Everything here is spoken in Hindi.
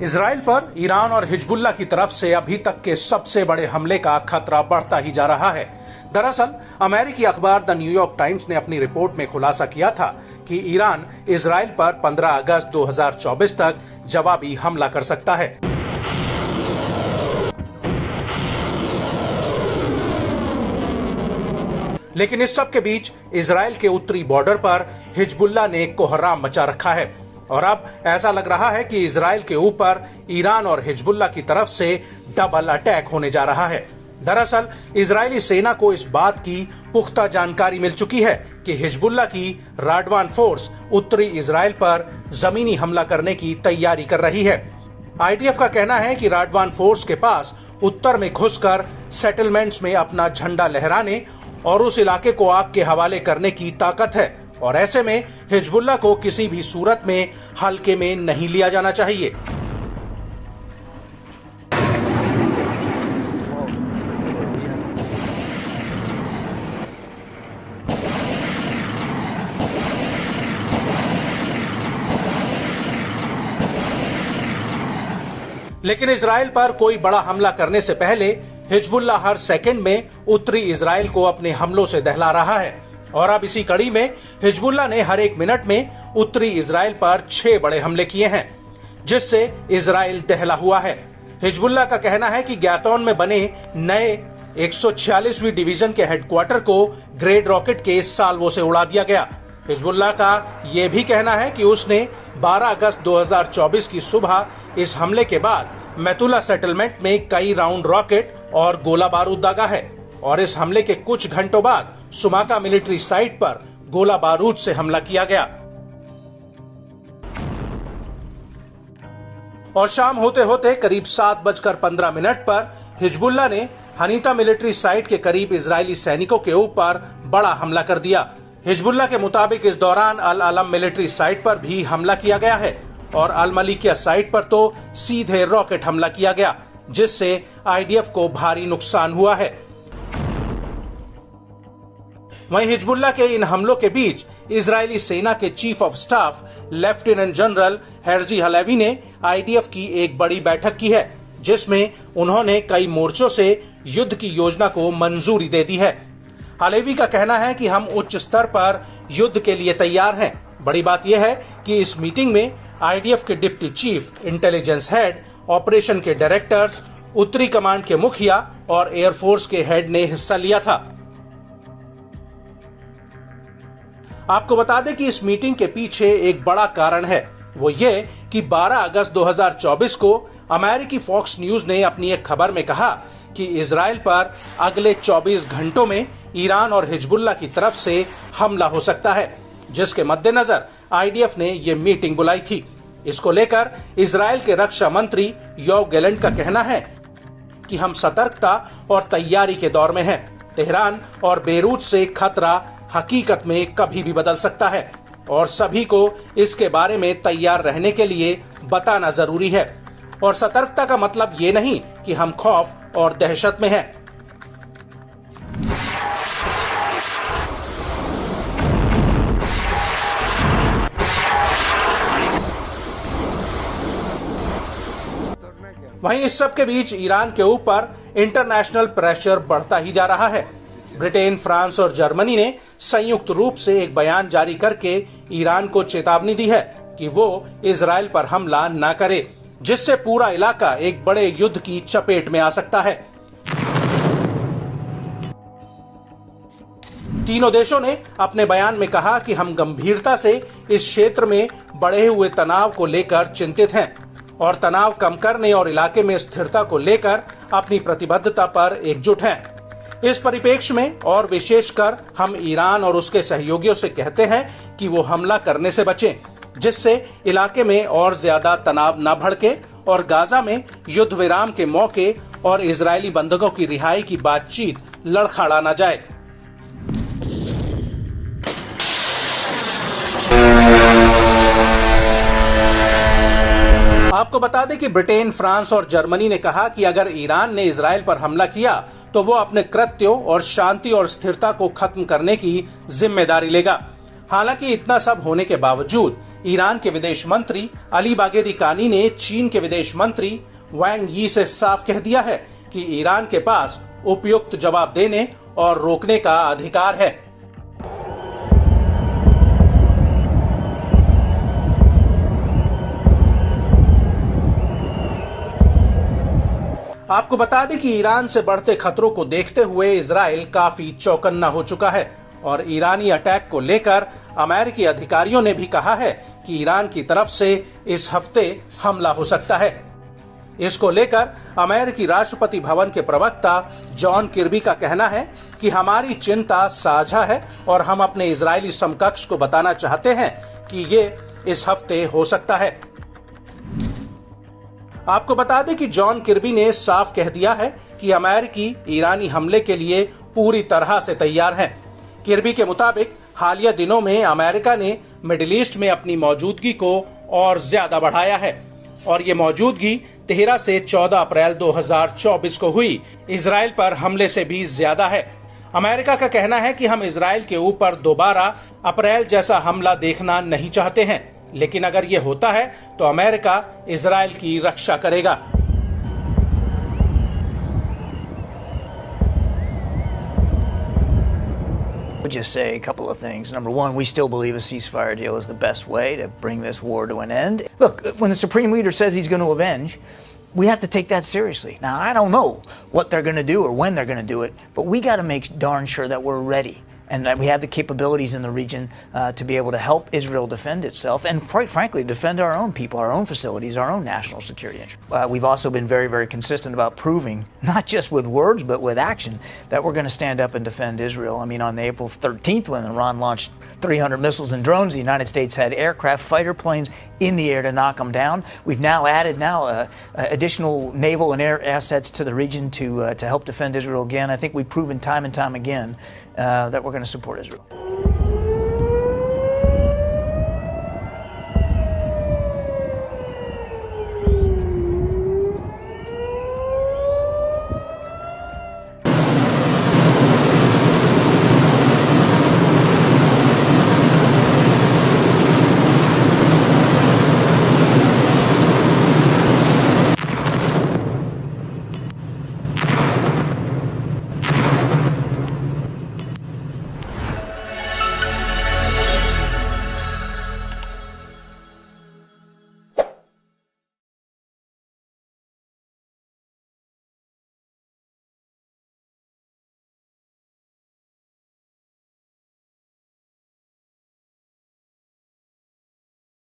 इजराइल पर ईरान और हिजबुल्लाह की तरफ से अभी तक के सबसे बड़े हमले का खतरा बढ़ता ही जा रहा है। दरअसल अमेरिकी अखबार द न्यूयॉर्क टाइम्स ने अपनी रिपोर्ट में खुलासा किया था कि ईरान इजराइल पर 15 अगस्त 2024 तक जवाबी हमला कर सकता है। लेकिन इस सब के बीच इजराइल के उत्तरी बॉर्डर पर हिजबुल्लाह ने कोहराम मचा रखा है और अब ऐसा लग रहा है कि इजराइल के ऊपर ईरान और हिजबुल्लाह की तरफ से डबल अटैक होने जा रहा है। दरअसल इजरायली सेना को इस बात की पुख्ता जानकारी मिल चुकी है कि हिजबुल्लाह की राडवान फोर्स उत्तरी इजराइल पर जमीनी हमला करने की तैयारी कर रही है। आईडीएफ का कहना है कि राडवान फोर्स के पास उत्तर में घुसकर सेटलमेंट्स में अपना झंडा लहराने और उस इलाके को आग के हवाले करने की ताकत है और ऐसे में हिजबुल्लाह को किसी भी सूरत में हल्के में नहीं लिया जाना चाहिए। लेकिन इजराइल पर कोई बड़ा हमला करने से पहले हिजबुल्लाह हर सेकंड में उत्तरी इजराइल को अपने हमलों से दहला रहा है और अब इसी कड़ी में हिजबुल्लाह ने हर एक मिनट में उत्तरी इजराइल पर 6 बड़े हमले किए हैं, जिससे इजराइल दहला हुआ है। हिजबुल्लाह का कहना है कि ग्यातौन में बने नए 146वीं डिवीजन के हेडक्वार्टर को ग्रेड रॉकेट के साल्वो से उड़ा दिया गया। हिजबुल्लाह का यह भी कहना है कि उसने 12 अगस्त 2024 की सुबह इस हमले के बाद मैतुला सेटलमेंट में कई राउंड रॉकेट और गोला बारूद दागा है और इस हमले के कुछ घंटों बाद सुमाका मिलिट्री साइट पर गोला बारूद से हमला किया गया और शाम होते होते करीब 7:15 पर हिजबुल्लाह ने हनीता मिलिट्री साइट के करीब इजरायली सैनिकों के ऊपर बड़ा हमला कर दिया। हिजबुल्लाह के मुताबिक इस दौरान अल अलम मिलिट्री साइट पर भी हमला किया गया है और अल मलिकिया साइट पर तो सीधे रॉकेट हमला किया गया, जिससे आईडीएफ को भारी नुकसान हुआ है। वहीं हिजबुल्लाह के इन हमलों के बीच इजरायली सेना के chief of staff lieutenant general Herzi Halevi ने आईडीएफ की एक बड़ी बैठक की है, जिसमें उन्होंने कई मोर्चों से युद्ध की योजना को मंजूरी दे दी है। हलेवी का कहना है कि हम उच्च स्तर पर युद्ध के लिए तैयार हैं। बड़ी बात यह है कि इस मीटिंग में आईडीएफ के deputy chief, intelligence head, operation के डायरेक्टर्स, उत्तरी कमांड के मुखिया और एयरफोर्स के हेड ने हिस्सा लिया था। आपको बता दें कि इस मीटिंग के पीछे एक बड़ा कारण है, वो ये कि 12 अगस्त 2024 को अमेरिकी फॉक्स न्यूज ने अपनी एक खबर में कहा कि इजराइल पर अगले 24 घंटों में ईरान और हिजबुल्लाह की तरफ से हमला हो सकता है, जिसके मद्देनजर आईडीएफ ने ये मीटिंग बुलाई थी। इसको लेकर इजराइल के रक्षा मंत्री योव गैलेंट का कहना है कि हम सतर्कता और तैयारी के दौर में हैं। तेहरान और बेरूत से खतरा हकीकत में कभी भी बदल सकता है और सभी को इसके बारे में तैयार रहने के लिए बताना जरूरी है। और सतर्कता का मतलब ये नहीं कि हम खौफ और दहशत में हैं। वहीं इस सब के बीच ईरान के ऊपर इंटरनेशनल प्रेशर बढ़ता ही जा रहा है। ब्रिटेन, फ्रांस और जर्मनी ने संयुक्त रूप से एक बयान जारी करके ईरान को चेतावनी दी है कि वो इजराइल पर हमला न करे, जिससे पूरा इलाका एक बड़े युद्ध की चपेट में आ सकता है। तीनों देशों ने अपने बयान में कहा कि हम गंभीरता से इस क्षेत्र में बढ़े हुए तनाव को लेकर चिंतित हैं और तनाव कम करने और इलाके में स्थिरता को लेकर अपनी प्रतिबद्धता पर एकजुट हैं। इस परिप्रेक्ष्य में और विशेषकर हम ईरान और उसके सहयोगियों से कहते हैं कि वो हमला करने से बचें, जिससे इलाके में और ज्यादा तनाव न भड़के और गाजा में युद्ध विराम के मौके और इजरायली बंधकों की रिहाई की बातचीत लड़खड़ा न जाए। आपको बता दें कि ब्रिटेन, फ्रांस और जर्मनी ने कहा कि अगर ईरान ने इजराइल पर हमला किया तो वो अपने कृत्यों और शांति और स्थिरता को खत्म करने की जिम्मेदारी लेगा। हालांकि इतना सब होने के बावजूद ईरान के विदेश मंत्री अली बाघेरी कानी ने चीन के विदेश मंत्री वांग यी से साफ कह दिया है कि ईरान के पास उपयुक्त जवाब देने और रोकने का अधिकार है। आपको बता दें कि ईरान से बढ़ते खतरों को देखते हुए इजराइल काफी चौकन्ना हो चुका है और ईरानी अटैक को लेकर अमेरिकी अधिकारियों ने भी कहा है कि ईरान की तरफ से इस हफ्ते हमला हो सकता है। इसको लेकर अमेरिकी राष्ट्रपति भवन के प्रवक्ता जॉन किर्बी का कहना है कि हमारी चिंता साझा है और हम अपने इजरायली समकक्ष को बताना चाहते हैं कि ये इस हफ्ते हो सकता है। आपको बता दें कि जॉन किर्बी ने साफ कह दिया है कि अमेरिकी ईरानी हमले के लिए पूरी तरह से तैयार है। किर्बी के मुताबिक हालिया दिनों में अमेरिका ने मिडिल ईस्ट में अपनी मौजूदगी को और ज्यादा बढ़ाया है और ये मौजूदगी 13 से 14 अप्रैल 2024 को हुई इजराइल पर हमले से भी ज्यादा है। अमेरिका का कहना है कि हम इजराइल के ऊपर दोबारा अप्रैल जैसा हमला देखना नहीं चाहते हैं, लेकिन अगर ये होता है तो अमेरिका इजराइल की रक्षा करेगा। would just say a couple of things. Number one, we still believe a ceasefire deal is the best way to bring this war to an end. Look, when the Supreme Leader says he's going to avenge, we have to take that seriously. Now, I don't know what they're going to do or when they're going to do it, but we got to make darn sure that we're ready and that we have the capabilities in the region to be able to help Israel defend itself and, quite frankly, defend our own people, our own facilities, our own national security interests. We've also been very, very consistent about proving, not just with words, but with action, that we're going to stand up and defend Israel. I mean, on April 13th, when Iran launched 300 missiles and drones, the United States had aircraft, fighter planes in the air to knock them down. We've now added additional naval and air assets to the region to help defend Israel again. I think we've proven time and time again that we're going to support Israel.